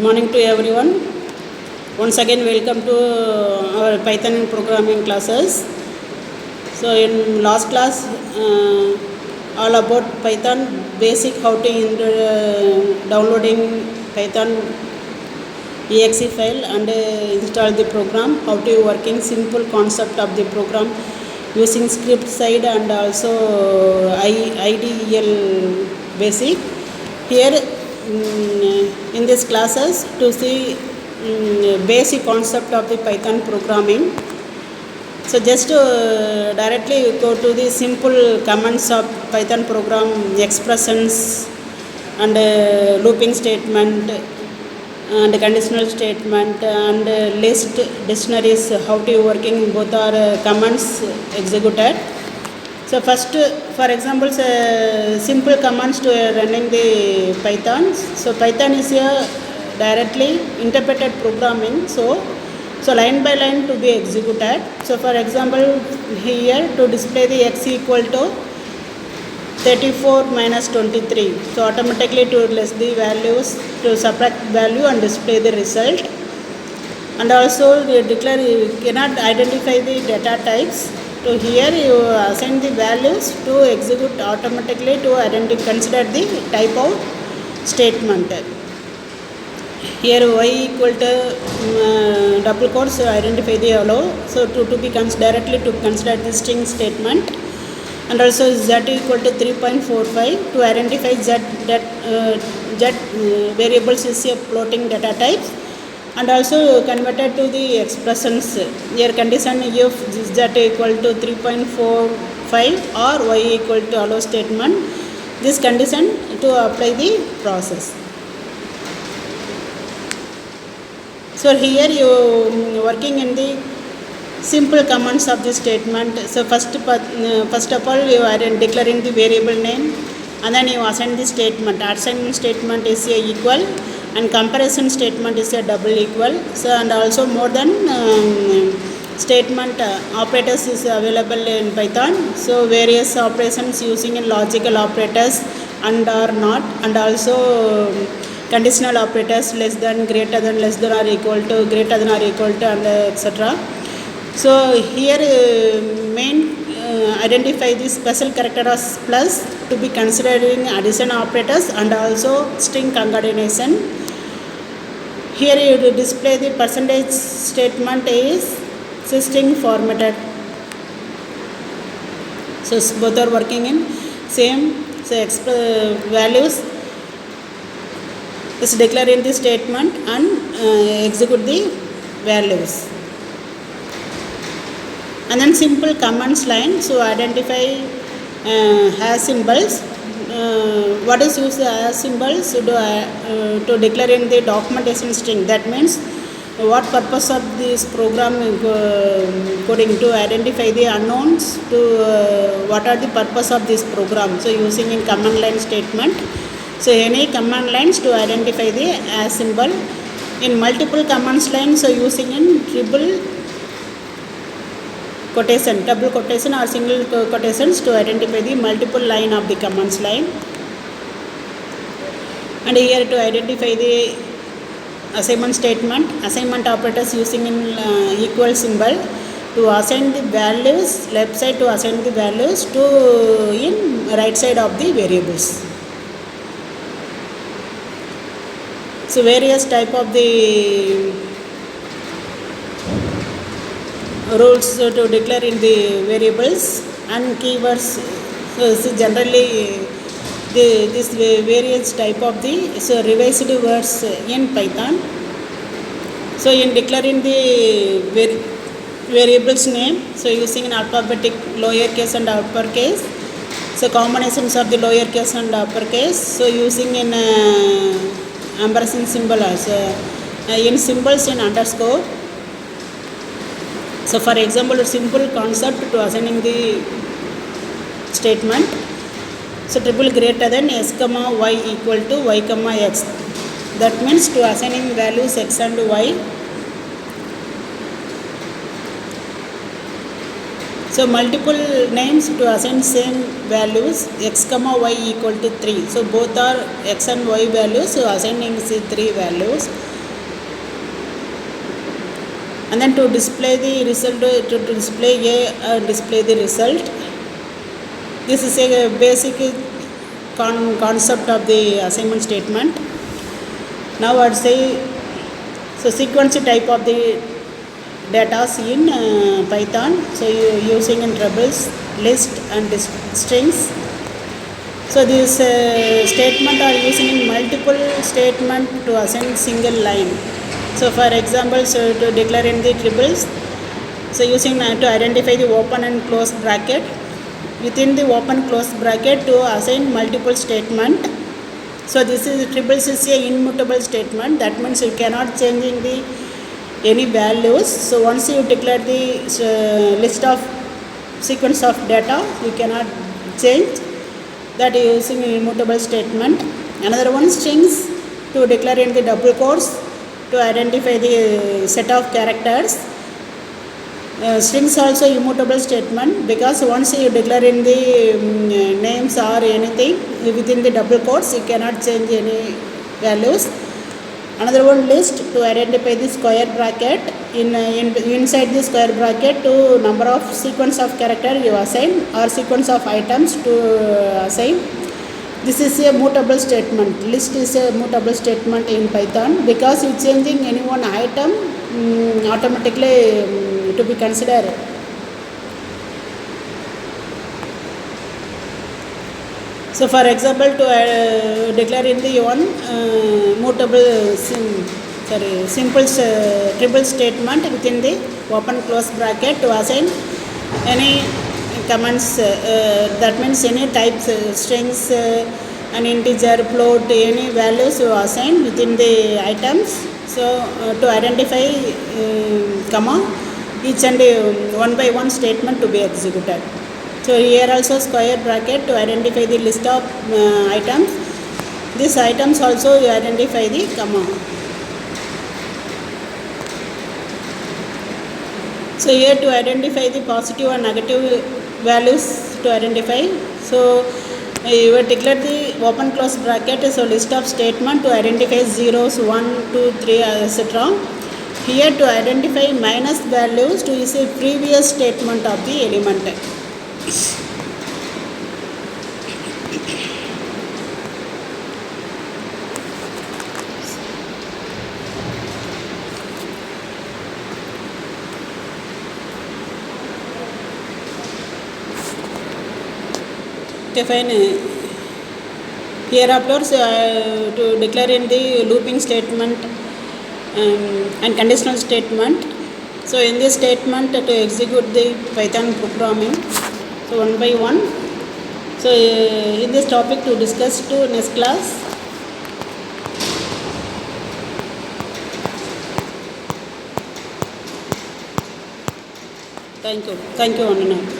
Good morning to everyone. Once again, welcome to our Python and programming classes. So in last class, all about Python basic, how to downloading Python exe file and install the program, how to working simple concept of the program using script side and also IDEL basic. Here in these classes to see basic concept of the Python programming. So just directly go to the simple commands of Python program, expressions and looping statement and conditional statement and list dictionaries, how to working both are commands executed. So first, for example, simple commands to running the Python. So Python is a directly interpreted programming. So line by line to be executed. So for example, here to display the x equal to 34 minus 23. So automatically to list the values, to subtract value and display the result. And also declare, you cannot identify the data types. So here you assign the values to execute automatically to consider the type of statement. Here y equal to double quotes, so identify the hello. So to be directly to consider the string statement. And also z equal to 3.45 to identify z variables is a floating data types. And also converted to the expressions. Here condition if z equal to 3.45 or y equal to hello statement. This condition to apply the process. So here you working in the simple commands of the statement. So first of all you are declaring the variable name and then you assign the statement. Assignment statement is a equal and comparison statement is a double equal. So and also more than statement operators is available in Python. So various operations using in logical operators and or not, and also conditional operators less than, greater than, less than or equal to, greater than or equal to, and etc. So here main identify the special character as plus to be considering addition operators and also string concatenation. Here you display the percentage statement is string formatted. So both are working in same. So values is declared in the statement and execute the values. And then simple commands line. So identify hash symbols. What is used as symbols to declare in the documentation string. That means what purpose of this program coding to identify the unknowns to what are the purpose of this program. So using in command line statement. So any command lines to identify the hash symbol. In multiple commands lines, so using in triple quotation, double quotation or single quotations to identify the multiple line of the commands line. And here to identify the assignment statement, assignment operators using in equal symbol to assign the values, left side to assign the values to in right side of the variables. So various type of the rules to declare in the variables and keywords. So generally this various type of the revised words in Python. So in declaring the variables name, so using an alphabetic lowercase and uppercase. So combinations of the lowercase and uppercase. So using in ampersand symbol also in symbols in underscore. So for example, a simple concept to assigning the statement. So triple greater than s comma y equal to y comma x. That means to assigning values x and y. So multiple names to assign same values x comma y equal to 3. So both are x and y values, so assigning C 3 values. And then to display the result, to display A, display the result. This is a basic concept of the assignment statement. Now I'd say, so sequence type of the data in Python. So using in triples, list and strings. So this statement are using in multiple statement to assign single line. So for example, so to declare in the triples, so using to identify the open and close bracket, within the open close bracket to assign multiple statement. So this is triples is a immutable statement. That means you cannot changing the any values. So once you declare the list of sequence of data, you cannot change that using immutable statement. Another one, strings, to declare in the double quotes to identify the set of characters. Strings also immutable statement, because once you declare in the names or anything within the double quotes, you cannot change any values. Another one, list, to identify the square bracket. Inside the square bracket, to number of sequence of character you assign or sequence of items to assign. This is a mutable statement. List is a mutable statement in Python, because you changing any one item automatically to be considered. So for example, to declare in the one mutable simple triple statement within the open close bracket to assign any commands, that means any types, strings, an integer, float, any values you assign within the items. So to identify comma each and one by one statement to be executed. So here also square bracket to identify the list of items. These items also you identify the comma. So here to identify the positive and negative values to identify. So you will declare the open close bracket, so list of statement to identify zeros, 1, 2, 3, etc. Here to identify minus values to use a previous statement of the element. Okay, fine. Hereafter, to declare in the looping statement and conditional statement. So in this statement, to execute the Python programming, so one by one. So in this topic to discuss to next class. Thank you, Anna.